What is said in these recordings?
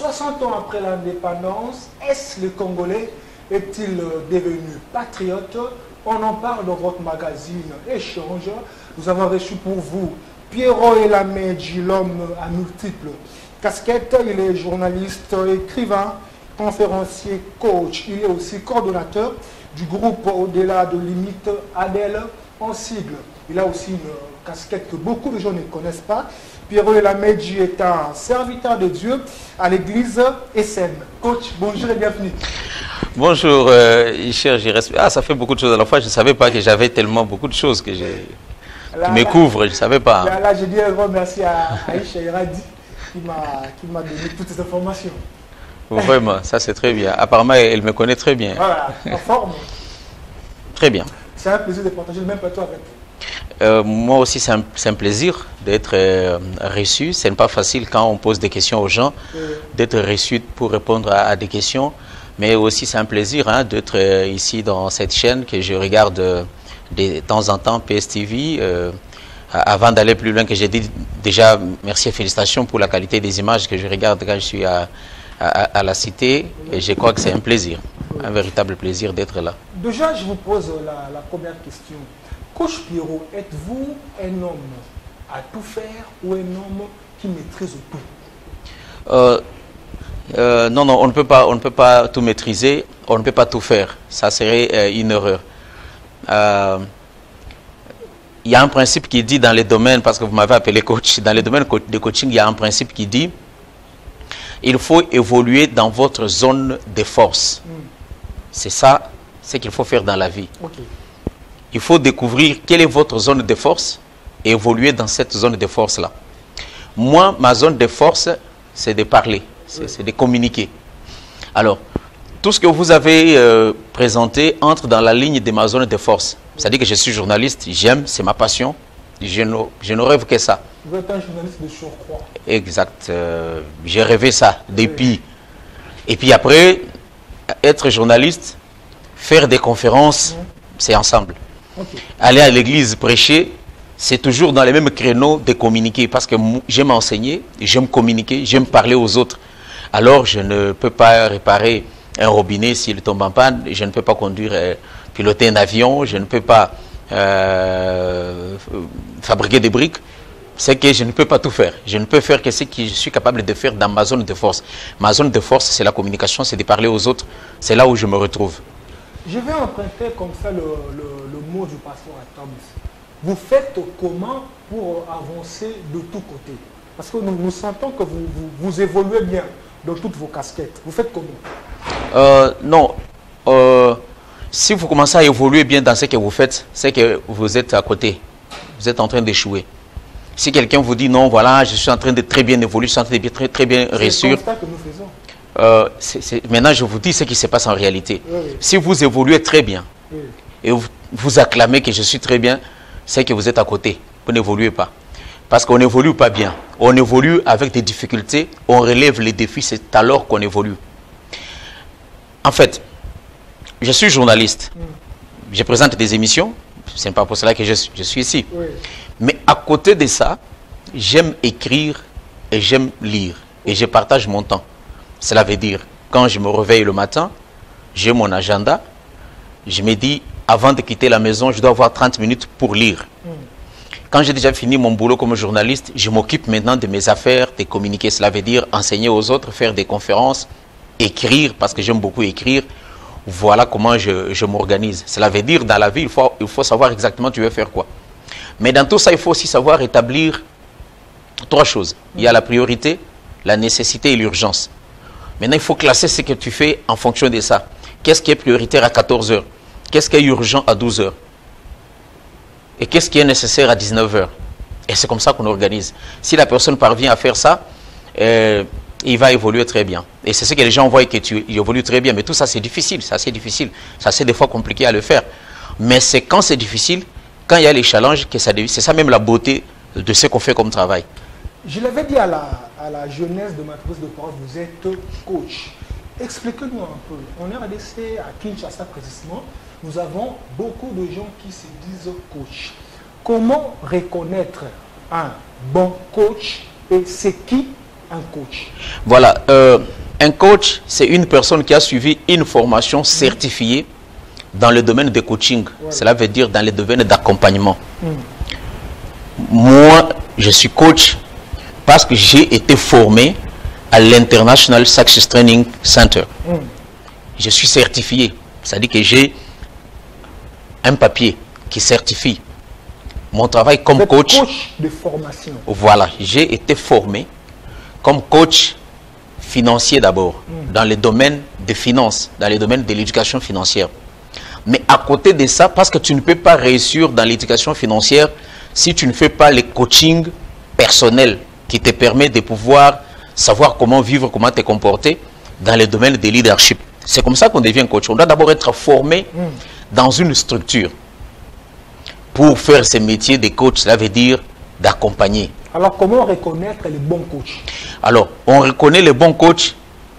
60 ans après l'indépendance, est-ce le Congolais est-il devenu patriote? On en parle dans votre magazine Échange. Nous avons reçu pour vous Pierrot Elamedji, l'homme à multiples casquettes. Il est journaliste, écrivain, conférencier, coach. Il est aussi coordonnateur du groupe Au-delà de limites ADEL en sigle. Il a aussi une casquette que beaucoup de gens ne connaissent pas. Pierrot Elamedji est un serviteur de Dieu à l'église SM. Coach, bonjour et bienvenue. Bonjour, cher Gérès. Ah, ça fait beaucoup de choses à la fois. Je ne savais pas que j'avais tellement beaucoup de choses qui me couvrent. Je ne savais pas. Là, je dis un grand merci à Aïcha Iradi qui m'a donné toutes ces informations. Vraiment, ça c'est très bien. Apparemment, elle me connaît très bien. Voilà, en forme. Très bien. C'est un plaisir de partager le même plateau avec vous. Moi aussi, c'est un plaisir d'être reçu. Ce n'est pas facile quand on pose des questions aux gens, d'être reçu pour répondre à des questions. Mais aussi, c'est un plaisir d'être ici dans cette chaîne que je regarde de temps en temps, PSTV. Avant d'aller plus loin, que j'ai dit déjà merci et félicitations pour la qualité des images que je regarde quand je suis à la cité. Et je crois que c'est un plaisir, un véritable plaisir d'être là. Déjà, je vous pose la première question. Coach Pierrot, êtes-vous un homme à tout faire ou un homme qui maîtrise tout? Non, on ne peut pas tout maîtriser, on ne peut pas tout faire. Ça serait une erreur. Il y a un principe qui dit dans les domaines, parce que vous m'avez appelé coach, dans les domaines de coaching, il y a un principe qui dit il faut évoluer dans votre zone de force. C'est ça, c'est qu'il faut faire dans la vie. Okay. Il faut découvrir quelle est votre zone de force et évoluer dans cette zone de force-là. Moi, ma zone de force, c'est de parler, c'est de communiquer. Alors, tout ce que vous avez présenté entre dans la ligne de ma zone de force. C'est-à-dire que je suis journaliste, j'aime, c'est ma passion. Je ne rêve que ça. Vous êtes un journaliste de surcroît. Exact. J'ai rêvé ça depuis. Et puis après, être journaliste, faire des conférences, c'est ensemble. Okay. Aller à l'église prêcher, c'est toujours dans les mêmes créneaux de communiquer. Parce que j'aime enseigner, j'aime communiquer, j'aime parler aux autres. Alors, je ne peux pas réparer un robinet s'il tombe en panne. Je ne peux pas conduire, piloter un avion. Je ne peux pas fabriquer des briques. C'est que je ne peux pas tout faire. Je ne peux faire que ce que je suis capable de faire dans ma zone de force. Ma zone de force, c'est la communication, c'est de parler aux autres. C'est là où je me retrouve. Je vais emprunter comme ça le mot du pasteur Atoms. Vous faites comment pour avancer de tous côtés? Parce que nous sentons que vous évoluez bien dans toutes vos casquettes. Vous faites comment? Non. Si vous commencez à évoluer bien dans ce que vous faites, c'est que vous êtes à côté. Vous êtes en train d'échouer. Si quelqu'un vous dit non, voilà, je suis en train de très bien évoluer, je suis en train de très bien réussir. C'est comme ça que nous faisons. Maintenant, je vous dis ce qui se passe en réalité. Oui. Si vous évoluez très bien et vous acclamez que je suis très bien, c'est que vous êtes à côté. Vous n'évoluez pas. Parce qu'on n'évolue pas bien. On évolue avec des difficultés, on relève les défis, c'est alors qu'on évolue. En fait, je suis journaliste. Je présente des émissions. Ce n'est pas pour cela que je suis ici. Oui. Mais à côté de ça, j'aime écrire et j'aime lire. Et je partage mon temps. Cela veut dire, quand je me réveille le matin, j'ai mon agenda. Je me dis, avant de quitter la maison, je dois avoir 30 minutes pour lire. Quand j'ai déjà fini mon boulot comme journaliste, je m'occupe maintenant de mes affaires, de communiquer. Cela veut dire enseigner aux autres, faire des conférences, écrire, parce que j'aime beaucoup écrire. Voilà comment je m'organise. Cela veut dire, dans la vie, il faut savoir exactement tu veux faire quoi. Mais dans tout ça, il faut aussi savoir établir trois choses. Il y a la priorité, la nécessité et l'urgence. Maintenant, il faut classer ce que tu fais en fonction de ça. Qu'est-ce qui est prioritaire à 14 heures? Qu'est-ce qui est urgent à 12 heures? Et qu'est-ce qui est nécessaire à 19 heures? Et c'est comme ça qu'on organise. Si la personne parvient à faire ça, il va évoluer très bien. Et c'est ce que les gens voient, que tu évolues très bien. Mais tout ça, c'est difficile. C'est assez difficile. C'est assez des fois compliqué à le faire. Mais c'est quand c'est difficile, quand il y a les challenges, que c'est ça même la beauté de ce qu'on fait comme travail. Je l'avais dit à la jeunesse de ma prise de parole, vous êtes coach. Expliquez-nous un peu. En RDC, à Kinshasa précisément, nous avons beaucoup de gens qui se disent coach. Comment reconnaître un bon coach et c'est qui un coach? Voilà, un coach, c'est une personne qui a suivi une formation certifiée dans le domaine de coaching. Ouais. Cela veut dire dans le domaine d'accompagnement. Moi, je suis coach parce que j'ai été formé à l'International Success Training Center. Je suis certifié, c'est-à-dire que j'ai un papier qui certifie mon travail comme coach de formation. Voilà, j'ai été formé comme coach financier d'abord, dans le domaine des finances, dans le domaine de l'éducation financière. Mais à côté de ça, parce que tu ne peux pas réussir dans l'éducation financière si tu ne fais pas le coaching personnel qui te permet de pouvoir savoir comment vivre, comment te comporter dans le domaine de leadership. C'est comme ça qu'on devient coach. On doit d'abord être formé dans une structure pour faire ce métier de coach. Cela veut dire d'accompagner. Alors, comment reconnaître les bons coachs? Alors, on reconnaît les bons coachs,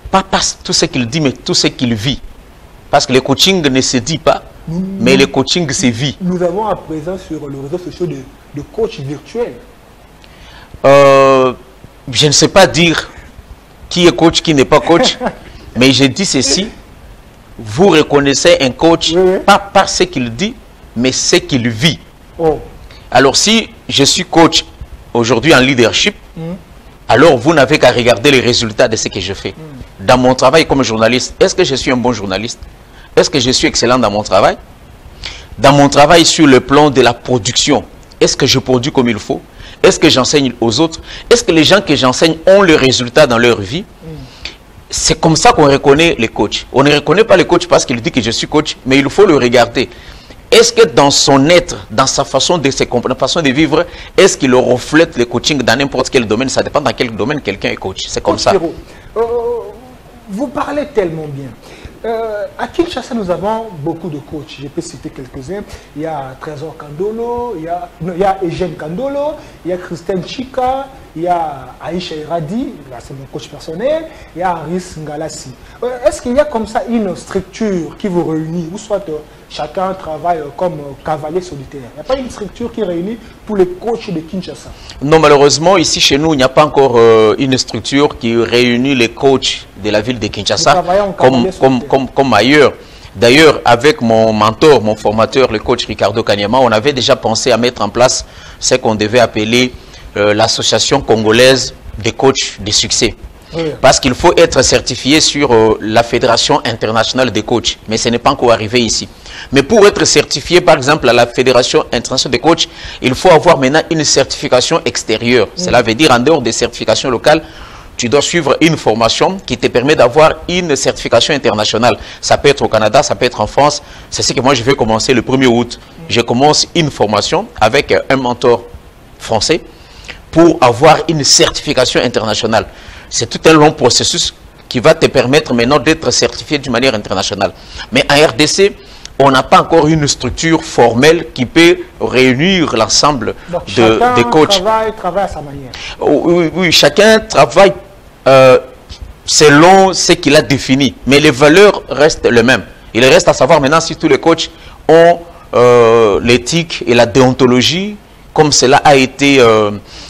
pas parce tout ce qu'il dit, mais tout ce qu'il vit. Parce que le coaching ne se dit pas, mais le coaching se vit. Nous avons à présent sur les réseaux sociaux de coachs virtuels. Je ne sais pas dire qui est coach, qui n'est pas coach, mais je dis ceci. Vous reconnaissez un coach, pas par ce qu'il dit, mais ce qu'il vit. Alors, si je suis coach aujourd'hui en leadership, alors vous n'avez qu'à regarder les résultats de ce que je fais. Dans mon travail comme journaliste, est-ce que je suis un bon journaliste? Est-ce que je suis excellent dans mon travail? Dans mon travail sur le plan de la production, est-ce que je produis comme il faut? Est-ce que j'enseigne aux autres? Est-ce que les gens que j'enseigne ont le résultat dans leur vie? C'est comme ça qu'on reconnaît les coachs. On ne reconnaît pas les coachs parce qu'il dit que je suis coach, mais il faut le regarder. Est-ce que dans son être, dans sa façon de se comprendre, façon de vivre, est-ce qu'il reflète le coaching dans n'importe quel domaine? Ça dépend dans quel domaine quelqu'un est coach. C'est comme ça. Vous parlez tellement bien. À Kinshasa, nous avons beaucoup de coachs. Je peux citer quelques-uns. Il y a Trésor Kandolo, il y a Eugène Kandolo, il y a Christine Chika, il y a Aïcha Iradi, c'est mon coach personnel, il y a Aris Ngalassi. Est-ce qu'il y a comme ça une structure qui vous réunit, ou soit chacun travaille comme cavalier solitaire? Il n'y a pas une structure qui réunit tous les coachs de Kinshasa? Non, malheureusement, ici chez nous, il n'y a pas encore une structure qui réunit les coachs de la ville de Kinshasa comme ailleurs. D'ailleurs, avec mon mentor, mon formateur, le coach Ricardo Kanyama, on avait déjà pensé à mettre en place ce qu'on devait appeler l'association congolaise des coachs de succès. Parce qu'il faut être certifié sur la Fédération internationale des coachs. Mais ce n'est pas encore arrivé ici. Mais pour être certifié, par exemple, à la Fédération internationale des coachs, il faut avoir maintenant une certification extérieure. Cela veut dire, en dehors des certifications locales, tu dois suivre une formation qui te permet d'avoir une certification internationale. Ça peut être au Canada, ça peut être en France. C'est ce que moi, je vais commencer le 1er août. Je commence une formation avec un mentor français pour avoir une certification internationale. C'est tout un long processus qui va te permettre maintenant d'être certifié d'une manière internationale. Mais en RDC, on n'a pas encore une structure formelle qui peut réunir l'ensemble des coachs. Travaille à sa manière. Oui, chacun travaille selon ce qu'il a défini. Mais les valeurs restent les mêmes. Il reste à savoir maintenant si tous les coachs ont l'éthique et la déontologie comme cela a été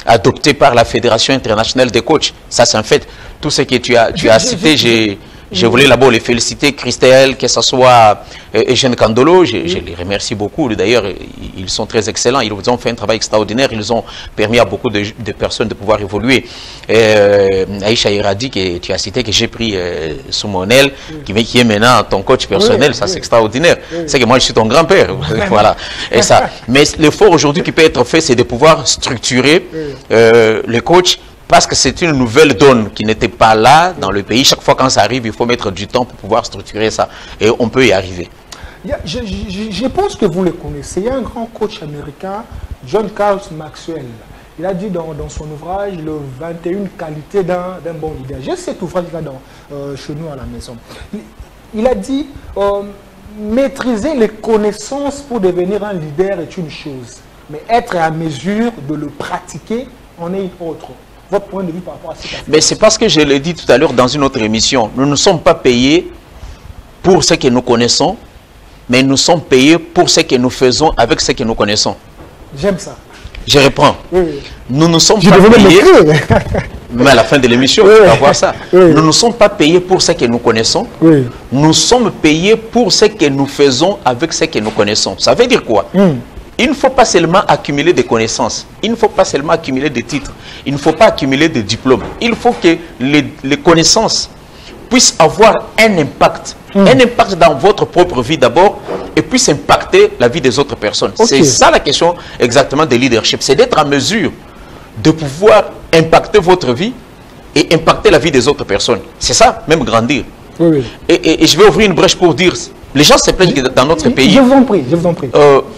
adopté par la Fédération internationale des coachs. Ça, c'est en fait tout ce que tu as cité. Je voulais d'abord les féliciter, Christelle, que ce soit Eugène Kandolo, je les remercie beaucoup. D'ailleurs, ils sont très excellents, ils ont fait un travail extraordinaire, ils ont permis à beaucoup de personnes de pouvoir évoluer. Aïcha Iradi, que tu as cité, que j'ai pris sous mon aile, qui est maintenant ton coach personnel, ça c'est extraordinaire. C'est que moi je suis ton grand-père, voilà. Et ça. Mais l'effort aujourd'hui qui peut être fait, c'est de pouvoir structurer les coachs. Parce que c'est une nouvelle donne qui n'était pas là dans le pays. Chaque fois quand ça arrive, il faut mettre du temps pour pouvoir structurer ça. Et on peut y arriver. Je pense que vous le connaissez. Il y a un grand coach américain, John Carlos Maxwell. Il a dit dans son ouvrage, le 21 qualités d'un bon leader. J'ai cet ouvrage-là chez nous à la maison. Il a dit, maîtriser les connaissances pour devenir un leader est une chose. Mais être à mesure de le pratiquer en est une autre. Votre point de vue par rapport à ça? Mais c'est parce que je l'ai dit tout à l'heure dans une autre émission. Nous ne sommes pas payés pour ce que nous connaissons, mais nous sommes payés pour ce que nous faisons avec ce que nous connaissons. J'aime ça. Je reprends. Nous ne sommes pas payés. Mais à la fin de l'émission, Oui. on va voir ça. Oui. Nous ne sommes pas payés pour ce que nous connaissons. Oui. Nous sommes payés pour ce que nous faisons avec ce que nous connaissons. Ça veut dire quoi? Il ne faut pas seulement accumuler des connaissances. Il ne faut pas seulement accumuler des titres. Il ne faut pas accumuler des diplômes. Il faut que les connaissances puissent avoir un impact. Un impact dans votre propre vie d'abord et puisse impacter la vie des autres personnes. Ok. C'est ça la question exactement de leadership. C'est d'être en mesure de pouvoir impacter votre vie et impacter la vie des autres personnes. C'est ça, même grandir. Oui, oui. Et je vais ouvrir une brèche pour dire, les gens se plaignent que dans notre pays. Je vous en prie, je vous en prie.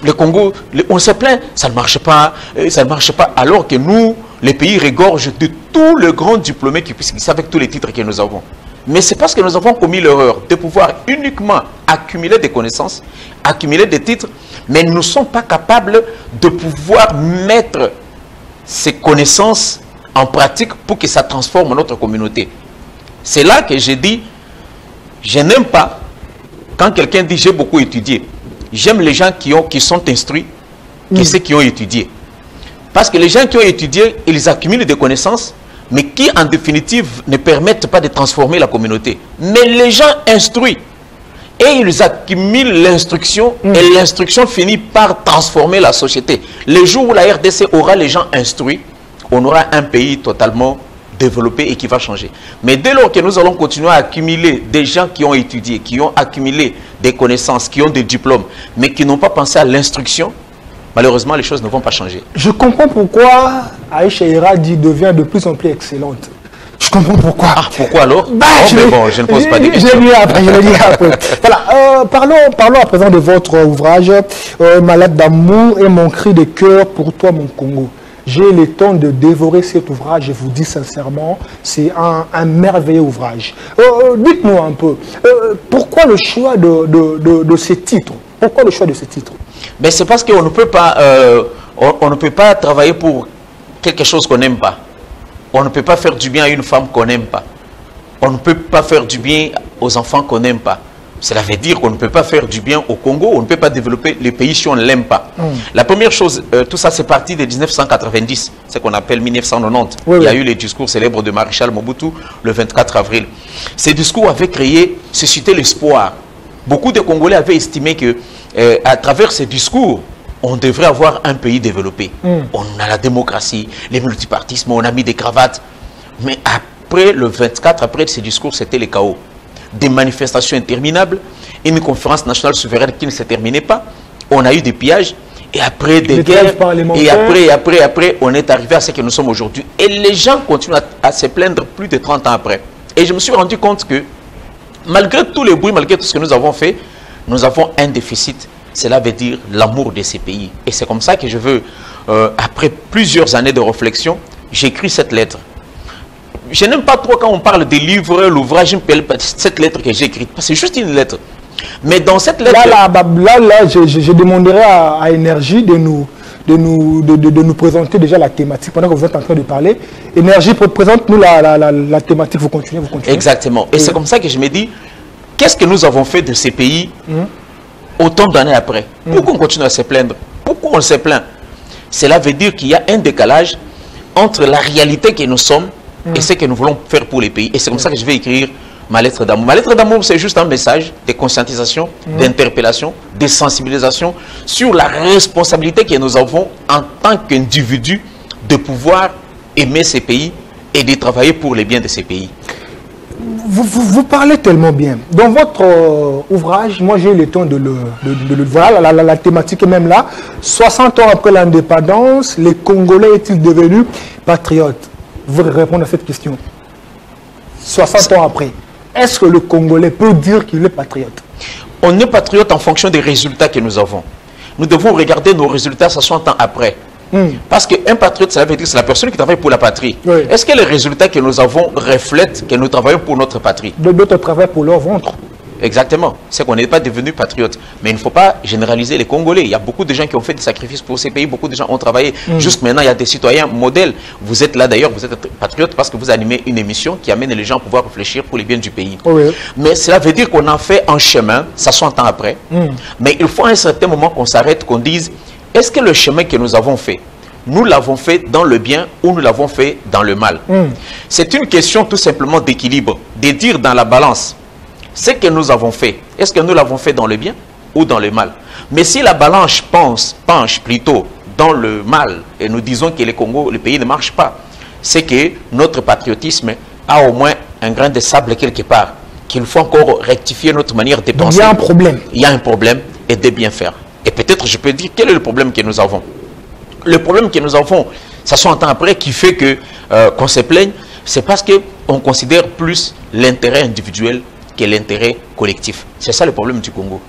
Le Congo, on se plaint, ça ne marche pas, ça ne marche pas, alors que nous, les pays regorgent de tous les grands diplômés qui puissent glisser avec tous les titres que nous avons. Mais c'est parce que nous avons commis l'erreur de pouvoir uniquement accumuler des connaissances, accumuler des titres, mais nous ne sommes pas capables de pouvoir mettre ces connaissances en pratique pour que ça transforme notre communauté. C'est là que j'ai dit, je n'aime pas quand quelqu'un dit j'ai beaucoup étudié. J'aime les gens qui sont instruits que ceux qui ont étudié. Parce que les gens qui ont étudié, ils accumulent des connaissances, mais qui en définitive ne permettent pas de transformer la communauté. Mais les gens instruits, et ils accumulent l'instruction, et l'instruction finit par transformer la société. Le jour où la RDC aura les gens instruits, on aura un pays totalement développé et qui va changer. Mais dès lors que nous allons continuer à accumuler des gens qui ont étudié, qui ont accumulé des connaissances, qui ont des diplômes, mais qui n'ont pas pensé à l'instruction, malheureusement, les choses ne vont pas changer. Je comprends pourquoi Aïcha Iradi devient de plus en plus excellente. Je comprends pourquoi. Ah, pourquoi alors? Bah, je ne pose pas de questions. Je le dis après. Voilà, parlons à présent de votre ouvrage, Malade d'amour et mon cri de cœur pour toi, mon Congo. J'ai le temps de dévorer cet ouvrage, je vous dis sincèrement, c'est un merveilleux ouvrage. Dites-nous un peu, pourquoi le choix de ce titre? Pourquoi le choix de ce titre? Mais c'est parce qu'on ne peut pas, on ne peut pas travailler pour quelque chose qu'on n'aime pas. On ne peut pas faire du bien à une femme qu'on n'aime pas. On ne peut pas faire du bien aux enfants qu'on n'aime pas. Cela veut dire qu'on ne peut pas faire du bien au Congo, on ne peut pas développer les pays si on ne l'aime pas. La première chose, tout ça c'est parti de 1990, ce qu'on appelle 1990. Oui, Il y a oui. eu les discours célèbres de Maréchal Mobutu le 24 avril. Ces discours avaient créé, suscité l'espoir. Beaucoup de Congolais avaient estimé que à travers ces discours, on devrait avoir un pays développé. On a la démocratie, les multipartismes, on a mis des cravates. Mais après le 24, après ces discours, c'était le chaos. Des manifestations interminables, une conférence nationale souveraine qui ne se terminait pas. On a eu des pillages, et après des guerres, et après, on est arrivé à ce que nous sommes aujourd'hui. Et les gens continuent à se plaindre plus de 30 ans après. Et je me suis rendu compte que, malgré tous les bruits, malgré tout ce que nous avons fait, nous avons un déficit. Cela veut dire l'amour de ces pays. Et c'est comme ça que je veux, après plusieurs années de réflexion, j'écris cette lettre. Je n'aime pas trop quand on parle des livres, l'ouvrage, cette lettre que j'ai écrite. C'est juste une lettre. Mais dans cette lettre... Là, je demanderai à Énergie de nous présenter déjà la thématique pendant que vous êtes en train de parler. Énergie, présente-nous la thématique, vous continuez. Exactement. Et c'est comme ça que je me dis, qu'est-ce que nous avons fait de ces pays autant d'années après? Pourquoi on continue à se plaindre? Pourquoi on se plaint? Cela veut dire qu'il y a un décalage entre la réalité que nous sommes et ce que nous voulons faire pour les pays. Et c'est comme ça que je vais écrire ma lettre d'amour. Ma lettre d'amour, c'est juste un message de conscientisation, d'interpellation, de sensibilisation sur la responsabilité que nous avons en tant qu'individus de pouvoir aimer ces pays et de travailler pour les biens de ces pays. Vous parlez tellement bien. Dans votre ouvrage, moi j'ai eu le temps de le voir, la thématique est même là. 60 ans après l'indépendance, les Congolais est-ils devenus patriotes? Vous répondre à cette question. 60 ans après, est-ce que le Congolais peut dire qu'il est patriote? On est patriote en fonction des résultats que nous avons. Nous devons regarder nos résultats 60 ans après. Parce qu'un patriote, ça veut dire que c'est la personne qui travaille pour la patrie. Oui. Est-ce que les résultats que nous avons reflètent que nous travaillons pour notre patrie? D'autres travaillent pour leur ventre. Exactement. C'est qu'on n'est pas devenu patriote. Mais il ne faut pas généraliser les Congolais. Il y a beaucoup de gens qui ont fait des sacrifices pour ces pays. Beaucoup de gens ont travaillé. Juste maintenant, il y a des citoyens modèles. Vous êtes là d'ailleurs, vous êtes patriote parce que vous animez une émission qui amène les gens à pouvoir réfléchir pour les biens du pays. Oui. Mais cela veut dire qu'on a fait un chemin, ça 60 ans après. Mais il faut à un certain moment qu'on s'arrête, qu'on dise, est-ce que le chemin que nous avons fait, nous l'avons fait dans le bien ou nous l'avons fait dans le mal. C'est une question tout simplement d'équilibre, de dire dans la balance ce que nous avons fait. Est-ce que nous l'avons fait dans le bien ou dans le mal? Mais si la balance penche plutôt dans le mal et nous disons que le pays ne marche pas, c'est que notre patriotisme a au moins un grain de sable quelque part, qu'il faut encore rectifier notre manière de penser. Il y a un problème. Il y a un problème et de bien faire. Et peut-être je peux dire quel est le problème que nous avons. Le problème que nous avons, ça soit un temps après, qui fait que qu'on se plaigne, c'est parce qu'on considère plus l'intérêt individuel que l'intérêt collectif. C'est ça le problème du Congo.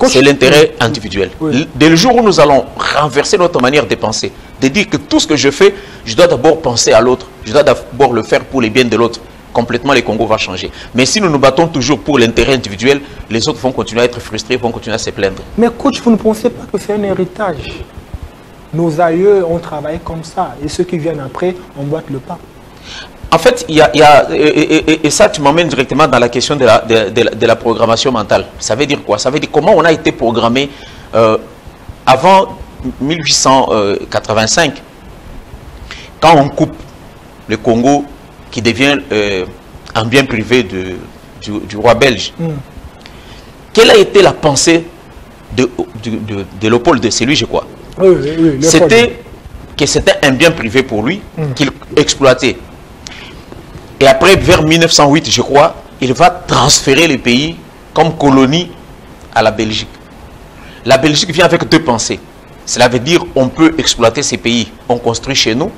C'est l'intérêt individuel. Oui. Dès le jour où nous allons renverser notre manière de penser, de dire que tout ce que je fais, je dois d'abord penser à l'autre, je dois d'abord le faire pour le bien de l'autre, complètement le Congo va changer. Mais si nous nous battons toujours pour l'intérêt individuel, les autres vont continuer à être frustrés, vont continuer à se plaindre. Mais coach, vous ne pensez pas que c'est un héritage? Nos aïeux ont travaillé comme ça et ceux qui viennent après emboîtent le pas. En fait, et ça, tu m'emmènes directement dans la question de la programmation mentale. Ça veut dire quoi? Ça veut dire comment on a été programmé avant 1885, quand on coupe le Congo qui devient un bien privé du roi belge. Quelle a été la pensée de Léopold II? C'est lui, je crois. Oui, c'était que c'était un bien privé pour lui qu'il exploitait. Et après, vers 1908, je crois, il va transférer le pays comme colonie à la Belgique. La Belgique vient avec deux pensées. Cela veut dire on peut exploiter ces pays, on construit chez nous,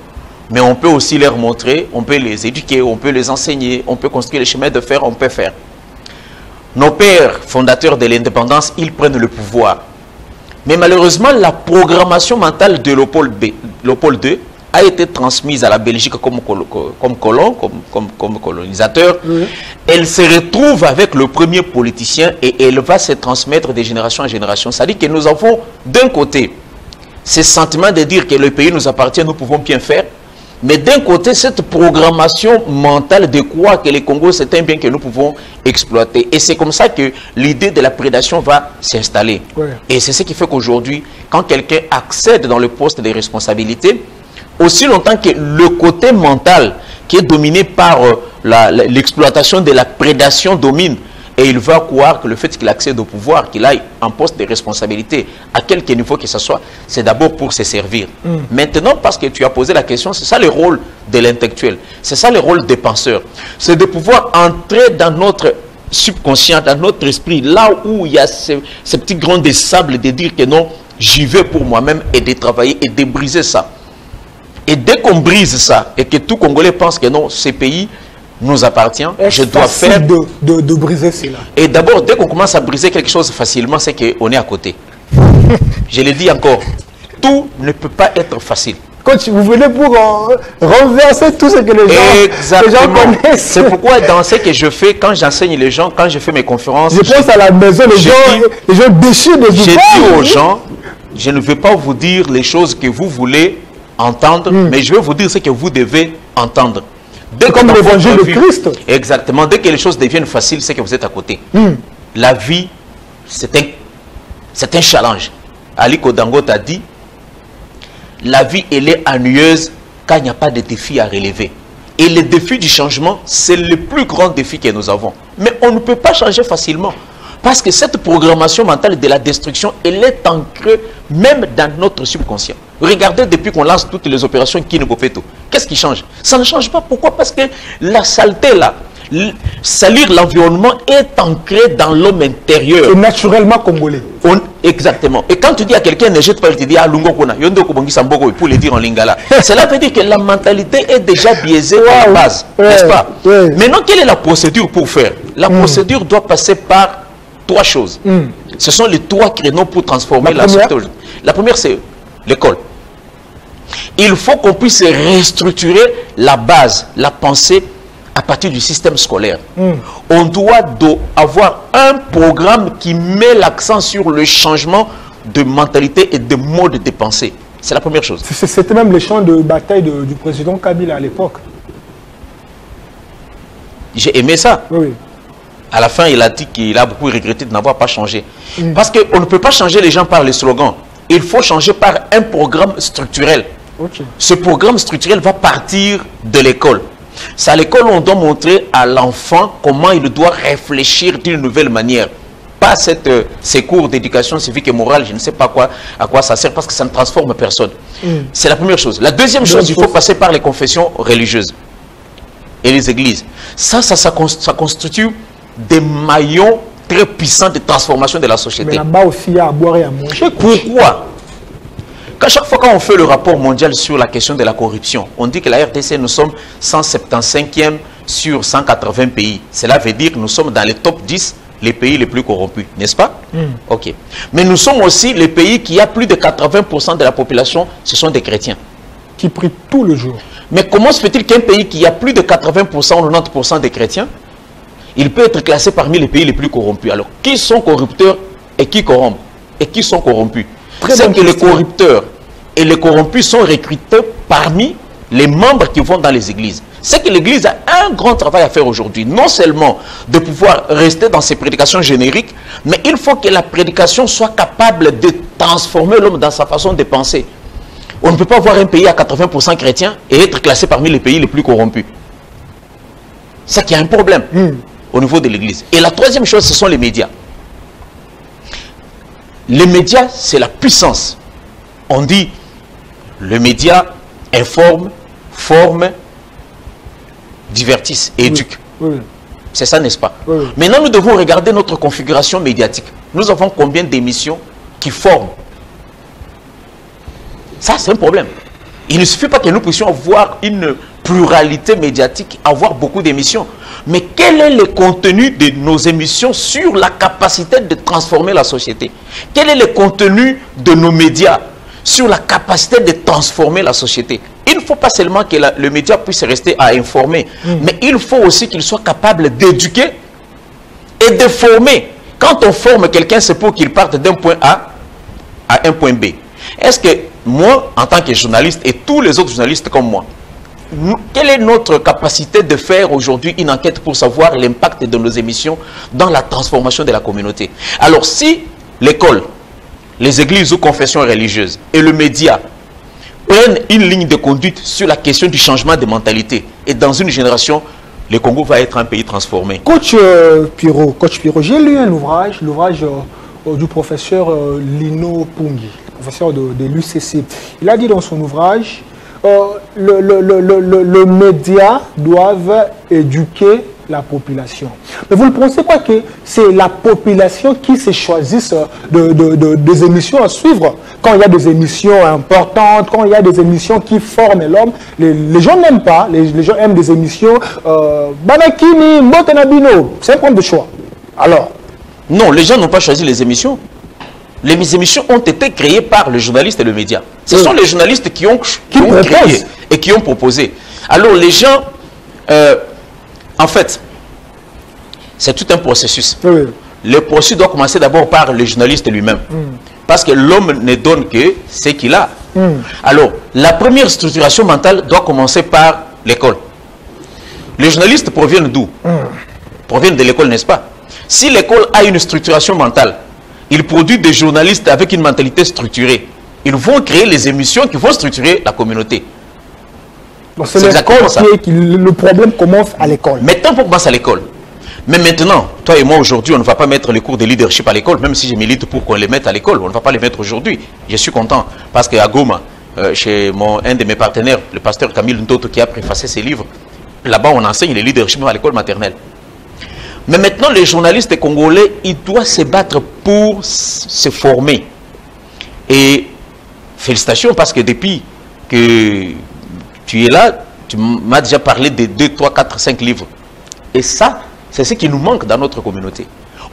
mais on peut aussi leur montrer, on peut les éduquer, on peut les enseigner, on peut construire les chemins de fer, on peut faire. Nos pères fondateurs de l'indépendance, ils prennent le pouvoir. Mais malheureusement, la programmation mentale de Léopold II a été transmise à la Belgique comme colon, comme colonisateur. Oui. Elle se retrouve avec le premier politicien et elle va se transmettre de génération en génération. C'est-à-dire que nous avons d'un côté ce sentiment de dire que le pays nous appartient, nous pouvons bien faire. Mais d'un côté, cette programmation mentale de croire que le Congo, c'est un bien que nous pouvons exploiter. Et c'est comme ça que l'idée de la prédation va s'installer. Ouais. Et c'est ce qui fait qu'aujourd'hui, quand quelqu'un accède dans le poste de responsabilité, aussi longtemps que le côté mental qui est dominé par l'exploitation de la prédation domine, et il va croire que le fait qu'il accède au pouvoir, qu'il aille en poste de responsabilité, à quelque niveau que ce soit, c'est d'abord pour se servir. Maintenant, parce que tu as posé la question, c'est ça le rôle de l'intellectuel, c'est ça le rôle des penseurs, c'est de pouvoir entrer dans notre subconscient, dans notre esprit, là où il y a ces petits grains de sable, de dire que non, j'y vais pour moi-même, et de travailler et de briser ça. Et dès qu'on brise ça, et que tout Congolais pense que non, ce pays nous appartient, je dois faire de briser cela. Et d'abord, dès qu'on commence à briser quelque chose facilement, c'est qu'on est à côté. Je le dis encore, tout ne peut pas être facile. Coach, vous venez pour renverser tout ce que les gens connaissent. C'est pourquoi dans ce que je fais, quand j'enseigne les gens, quand je fais mes conférences, je pense à la maison, les gens déchirent des je dis aux gens, je ne veux pas vous dire les choses que vous voulez entendre, mais je vais vous dire ce que vous devez entendre. Dès comme l'évangile de Christ. Exactement. Dès que les choses deviennent faciles, c'est que vous êtes à côté. La vie, c'est un challenge. Aliko Dangote a dit, la vie, elle est ennuyeuse quand il n'y a pas de défi à relever. Et le défi du changement, c'est le plus grand défi que nous avons. Mais on ne peut pas changer facilement. Parce que cette programmation mentale de la destruction, elle est ancrée même dans notre subconscient. Regardez depuis qu'on lance toutes les opérations Kinobopeto. Qu'est-ce qui change? Ça ne change pas. Pourquoi? Parce que la saleté là, salir l'environnement est ancré dans l'homme intérieur. C'est naturellement congolais. Exactement. Et quand tu dis à quelqu'un ne jette pas, il te dit à Lungo Kona, Yondo Kobongi Samboko, pour le dire en lingala. Cela veut dire que la mentalité est déjà biaisée à la base. N'est-ce pas? Maintenant, quelle est la procédure pour faire? La procédure doit passer par trois choses. Ce sont les trois créneaux pour transformer la société. La première, c'est l'école. Il faut qu'on puisse restructurer la base, la pensée à partir du système scolaire. On doit avoir un programme qui met l'accent sur le changement de mentalité et de mode de pensée. C'est la première chose. C'était même le champ de bataille du président Kabila à l'époque. J'ai aimé ça. Oui. À la fin, il a dit qu'il a beaucoup regretté de n'avoir pas changé. Parce qu'on ne peut pas changer les gens par les slogans. Il faut changer par un programme structurel. Okay. Ce programme structurel va partir de l'école. C'est à l'école où on doit montrer à l'enfant comment il doit réfléchir d'une nouvelle manière. Pas ces cours d'éducation civique et morale, je ne sais pas à quoi ça sert, parce que ça ne transforme personne. C'est la première chose. La deuxième chose, il faut passer par les confessions religieuses et les églises. Ça constitue des maillons très puissants de transformation de la société. Mais là-bas aussi, il y a à boire et à manger. Pourquoi? Qu'à chaque fois qu'on fait le rapport mondial sur la question de la corruption, on dit que la RDC, nous sommes 175e sur 180 pays. Cela veut dire que nous sommes dans les top 10 les pays les plus corrompus, n'est-ce pas? Ok. Mais nous sommes aussi les pays qui a plus de 80% de la population, ce sont des chrétiens. Qui prient tout le jour. Mais comment se fait-il qu'un pays qui a plus de 80% ou 90% des chrétiens, il peut être classé parmi les pays les plus corrompus? Alors, qui sont corrupteurs et qui corrompent? Et qui sont corrompus? C'est que les corrupteurs et les corrompus sont recrutés parmi les membres qui vont dans les églises. C'est que l'église a un grand travail à faire aujourd'hui. Non seulement de pouvoir rester dans ses prédications génériques, mais il faut que la prédication soit capable de transformer l'homme dans sa façon de penser. On ne peut pas voir un pays à 80% chrétien et être classé parmi les pays les plus corrompus. C'est qu'il y a un problème au niveau de l'église. Et la troisième chose, ce sont les médias. Les médias, c'est la puissance. On dit, le média informe, forme, divertisse et éduque. Oui. C'est ça, n'est-ce pas? Oui. Maintenant, nous devons regarder notre configuration médiatique. Nous avons combien d'émissions qui forment? Ça, c'est un problème. Il ne suffit pas que nous puissions avoir une pluralité médiatique, avoir beaucoup d'émissions. Mais quel est le contenu de nos émissions sur la capacité de transformer la société? Quel est le contenu de nos médias sur la capacité de transformer la société? Il ne faut pas seulement que le média puisse rester à informer, mais il faut aussi qu'il soit capable d'éduquer et de former. Quand on forme quelqu'un, c'est pour qu'il parte d'un point A à un point B. Est-ce que moi, en tant que journaliste, et tous les autres journalistes comme moi, quelle est notre capacité de faire aujourd'hui une enquête pour savoir l'impact de nos émissions dans la transformation de la communauté? Alors si l'école, les églises ou confessions religieuses et le média prennent une ligne de conduite sur la question du changement de mentalité, et dans une génération, le Congo va être un pays transformé. Coach Pirot, j'ai lu un ouvrage, l'ouvrage du professeur Lino Pungi, professeur de l'UCC. Il a dit dans son ouvrage, le média doivent éduquer la population. Mais vous ne pensez pas que c'est la population qui se choisisse des émissions à suivre? Quand il y a des émissions importantes, quand il y a des émissions qui forment l'homme, les gens n'aiment pas, les gens aiment des émissions Banakini, Motenabino, c'est un problème de choix. Alors? Non, les gens n'ont pas choisi les émissions. Les émissions ont été créées par le journaliste et le média. Ce sont les journalistes qui ont créé et qui ont proposé. Alors les gens, en fait, c'est tout un processus. Le processus doit commencer d'abord par le journaliste lui-même. Parce que l'homme ne donne que ce qu'il a. Alors, la première structuration mentale doit commencer par l'école. Les journalistes proviennent d'où? Proviennent de l'école, n'est-ce pas? Si l'école a une structuration mentale, il produit des journalistes avec une mentalité structurée. Ils vont créer les émissions qui vont structurer la communauté. C'est exactement ça. Le problème commence à l'école. Maintenant, on commence à l'école. Mais maintenant, toi et moi aujourd'hui, on ne va pas mettre les cours de leadership à l'école, même si je milite pour qu'on les mette à l'école. On ne va pas les mettre aujourd'hui. Je suis content parce qu'à Goma, chez un de mes partenaires, le pasteur Camille Ntoto, qui a préfacé ses livres, là-bas on enseigne le leadership à l'école maternelle. Mais maintenant, les journalistes congolais, ils doivent se battre pour se former. Et félicitations parce que depuis que tu es là, tu m'as déjà parlé de 2, 3, 4, 5 livres. Et ça, c'est ce qui nous manque dans notre communauté.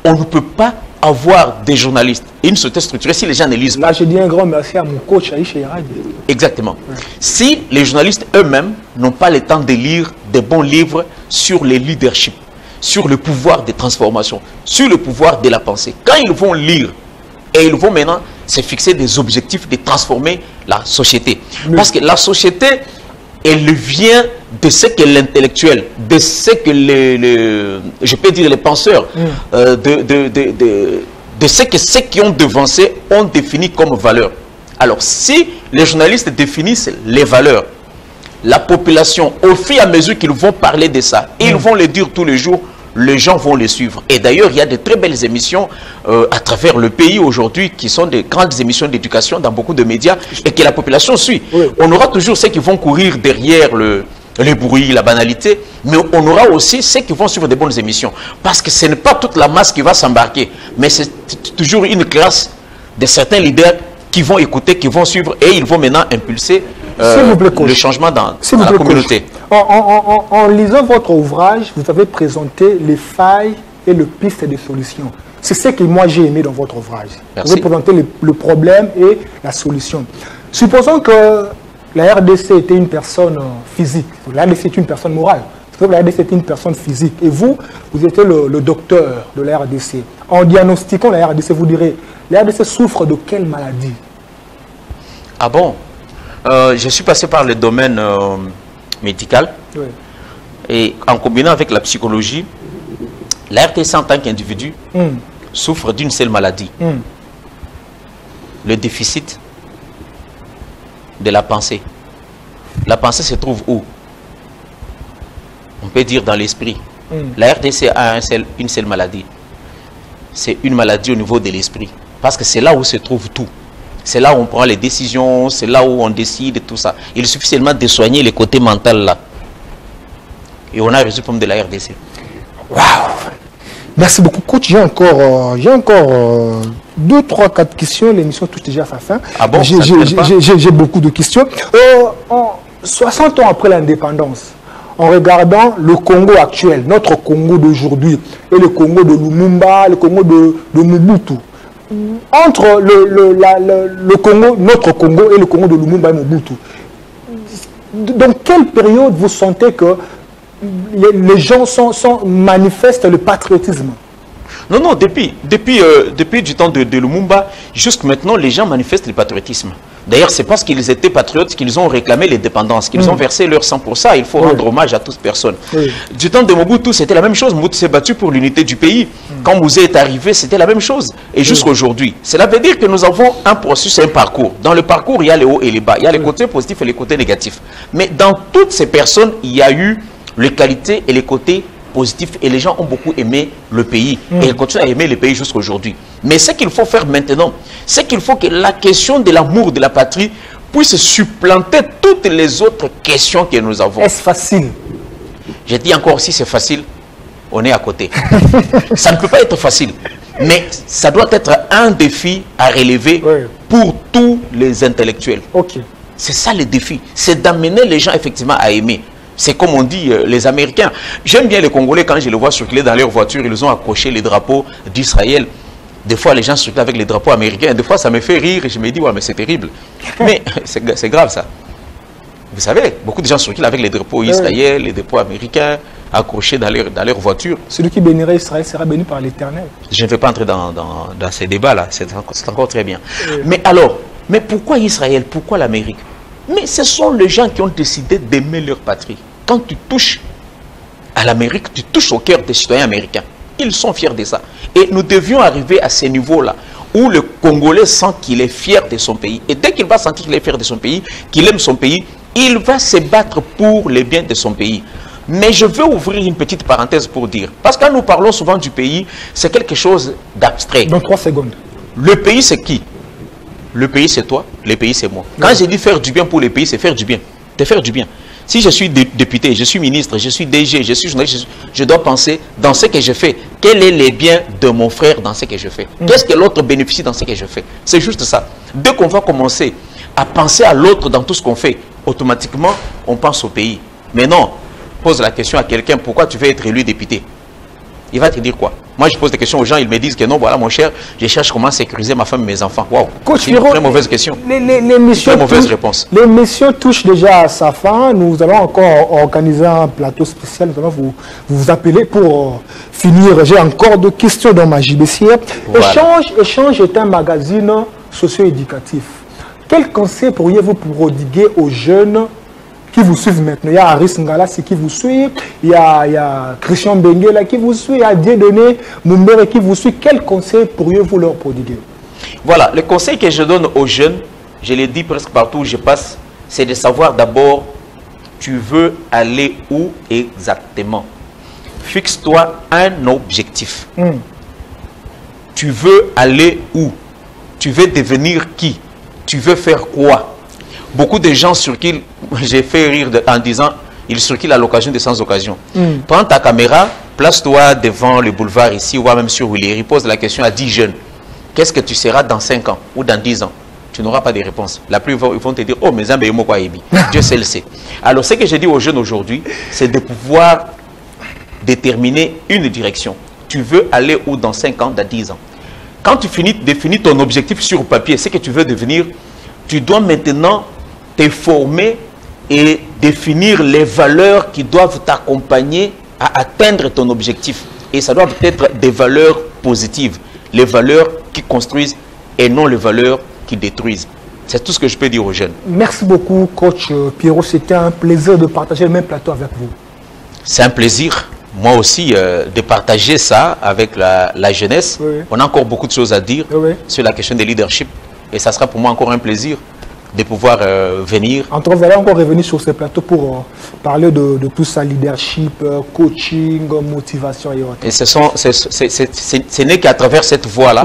On ne peut pas avoir des journalistes et une société structurée si les gens ne lisent pas. Là, je dis un grand merci à mon coach Aïcha Yarad. Exactement. Si les journalistes eux-mêmes n'ont pas le temps de lire des bons livres sur le leadership, sur le pouvoir des transformations, sur le pouvoir de la pensée, quand ils vont lire et ils vont maintenant se fixer des objectifs de transformer la société. Parce que la société, elle vient de ce que l'intellectuel, de ce que je peux dire les penseurs, de ce que ceux qui ont devancé ont défini comme valeur. Alors, si les journalistes définissent les valeurs, la population, au fur et à mesure qu'ils vont parler de ça, ils vont le dire tous les jours, les gens vont les suivre. Et d'ailleurs, il y a de très belles émissions à travers le pays aujourd'hui qui sont des grandes émissions d'éducation dans beaucoup de médias et que la population suit. Oui. On aura toujours ceux qui vont courir derrière le bruit, la banalité, mais on aura aussi ceux qui vont suivre des bonnes émissions. Parce que ce n'est pas toute la masse qui va s'embarquer, mais c'est toujours une classe de certains leaders qui vont écouter, qui vont suivre et ils vont maintenant impulser le changement dans la communauté. En lisant votre ouvrage, vous avez présenté les failles et les pistes de solutions. C'est ce que moi j'ai aimé dans votre ouvrage. Merci. Vous avez présenté le problème et la solution. Supposons que la RDC était une personne physique. La RDC est une personne morale. La RDC est une personne physique. Et vous étiez le docteur de la RDC. En diagnostiquant la RDC, vous direz, la RDC souffre de quelle maladie? Ah bon? Je suis passé par le domaine médical. Oui. Et en combinant avec la psychologie, la RDC en tant qu'individu souffre d'une seule maladie. Le déficit de la pensée. La pensée se trouve où? On peut dire dans l'esprit. La RDC a une seule maladie. C'est une maladie au niveau de l'esprit. Parce que c'est là où se trouve tout. C'est là où on prend les décisions, c'est là où on décide et tout ça. Il suffit seulement de soigner les côtés mentaux là. Et on a résolu le problème de la RDC. Waouh! Merci beaucoup, coach. J'ai encore 2, 3, 4 questions. L'émission touche déjà à sa fin. Ah bon? J'ai beaucoup de questions. 60 ans après l'indépendance, en regardant le Congo actuel, notre Congo d'aujourd'hui, et le Congo de Lumumba, le Congo de Mobutu, entre le Congo, notre Congo et le Congo de Lumumba et Mobutu, dans quelle période vous sentez que les gens manifestent le patriotisme? Non, non, depuis du temps de Lumumba, jusqu'à maintenant, les gens manifestent le patriotisme. D'ailleurs, c'est parce qu'ils étaient patriotes qu'ils ont réclamé l'indépendance, qu'ils ont versé leur sang pour ça. Il faut rendre hommage à toute personne. Du temps de Mobutu, c'était la même chose. Mobutu s'est battu pour l'unité du pays. Quand Mouzé est arrivé, c'était la même chose. Et jusqu'à aujourd'hui. Cela veut dire que nous avons un processus, un parcours. Dans le parcours, il y a les hauts et les bas. Il y a les côtés positifs et les côtés négatifs. Mais dans toutes ces personnes, il y a eu les qualités et les côtés positifs. Et les gens ont beaucoup aimé le pays. Et ils continuent à aimer le pays jusqu'à aujourd'hui. Mais ce qu'il faut faire maintenant, c'est qu'il faut que la question de l'amour de la patrie puisse supplanter toutes les autres questions que nous avons. Est-ce facile? J'ai dit encore, si c'est facile, on est à côté. Ça ne peut pas être facile. Mais ça doit être un défi à relever pour tous les intellectuels. C'est ça le défi. C'est d'amener les gens effectivement à aimer. C'est comme on dit les Américains. J'aime bien les Congolais quand je les vois circuler dans leur voiture. Ils ont accroché les drapeaux d'Israël. Des fois, les gens circulent avec les drapeaux américains. Des fois, ça me fait rire et je me dis, ouais, mais c'est terrible. Mais c'est grave, ça. Vous savez, beaucoup de gens circulent avec les drapeaux israéliens, les drapeaux américains, accrochés dans leur voiture. Celui qui bénirait Israël sera béni par l'Éternel. Je ne vais pas entrer dans ces débats-là. C'est encore très bien. Mais alors, mais pourquoi Israël? Pourquoi l'Amérique? Mais ce sont les gens qui ont décidé d'aimer leur patrie. Quand tu touches à l'Amérique, tu touches au cœur des citoyens américains. Ils sont fiers de ça. Et nous devions arriver à ce niveau-là, où le Congolais sent qu'il est fier de son pays. Et dès qu'il va sentir qu'il est fier de son pays, qu'il aime son pays, il va se battre pour les biens de son pays. Mais je veux ouvrir une petite parenthèse pour dire, parce que quand nous parlons souvent du pays, c'est quelque chose d'abstrait. Dans 3 secondes. Le pays, c'est qui? Le pays, c'est toi, le pays, c'est moi. Quand j'ai dit faire du bien pour le pays, c'est faire du bien. C'est faire du bien. Si je suis député, je suis ministre, je suis DG, je suis journaliste, je dois penser dans ce que je fais. Quel est le bien de mon frère dans ce que je fais? Qu'est-ce que l'autre bénéficie dans ce que je fais? C'est juste ça. Dès qu'on va commencer à penser à l'autre dans tout ce qu'on fait, automatiquement, on pense au pays. Mais non, pose la question à quelqu'un, pourquoi tu veux être élu député? Il va te dire quoi? Moi, je pose des questions aux gens, ils me disent que non, voilà mon cher, je cherche comment sécuriser ma femme et mes enfants. Waouh, c'est une très mauvaise question. Très mauvaise réponse. L'émission touche déjà à sa fin. Nous allons encore organiser un plateau spécial. Nous allons vous appeler pour finir. J'ai encore de questions dans ma JBCR. Voilà. Échange est un magazine socio-éducatif. Quel conseil pourriez-vous prodiguer aux jeunes qui vous suivent maintenant? Il y a Aris Ngalassi qui vous suit, il y a Christian Benguela qui vous suit, il y a Dieudonné Mumbere qui vous suit. Quel conseil pourriez-vous leur prodiguer? Voilà, le conseil que je donne aux jeunes, je l'ai dit presque partout où je passe, c'est de savoir d'abord, tu veux aller où exactement. Fixe-toi un objectif. Tu veux aller où? Tu veux devenir qui? Tu veux faire quoi? Beaucoup de gens sur qui j'ai fait rire en disant, ils circulent à l'occasion de sans occasion. Prends ta caméra, place-toi devant le boulevard ici, ou même sur Willery, pose la question à 10 jeunes. Qu'est-ce que tu seras dans 5 ans ou dans 10 ans? Tu n'auras pas de réponse. La plupart ils vont te dire, oh, mais Dieu seul sait. Alors, ce que je dis aux jeunes aujourd'hui, c'est de pouvoir déterminer une direction. Tu veux aller où dans 5 ans, dans 10 ans? Quand tu définis ton objectif sur papier, ce que tu veux devenir, tu dois maintenant te former et définir les valeurs qui doivent t'accompagner à atteindre ton objectif. Et ça doit être des valeurs positives, les valeurs qui construisent et non les valeurs qui détruisent. C'est tout ce que je peux dire aux jeunes. Merci beaucoup, coach Pierrot. C'était un plaisir de partager le même plateau avec vous. C'est un plaisir, moi aussi, de partager ça avec la jeunesse. Oui. On a encore beaucoup de choses à dire sur la question de leadership. Et ça sera pour moi encore un plaisir de pouvoir venir. En tout cas, vous allez encore revenir sur ce plateau pour parler de tout ça, leadership, coaching, motivation et autres. Et ce n'est qu'à travers cette voie-là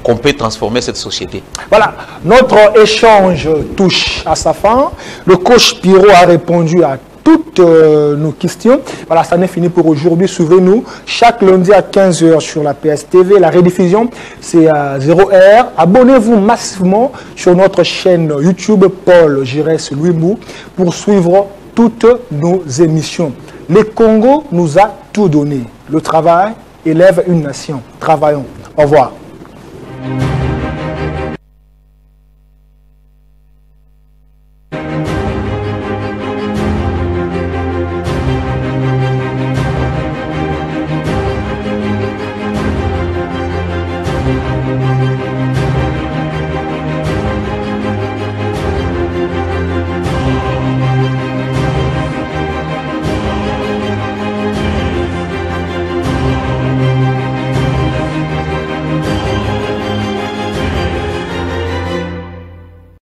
qu'on peut transformer cette société. Voilà, notre échange touche à sa fin. Le coach Pierrot a répondu à toutes nos questions. Voilà, ça n'est fini pour aujourd'hui. Suivez-nous chaque lundi à 15 h sur la PSTV. La rediffusion, c'est à 0h. Abonnez-vous massivement sur notre chaîne YouTube Paul Giresse Louis Mou pour suivre toutes nos émissions. Le Congo nous a tout donné. Le travail élève une nation. Travaillons. Au revoir.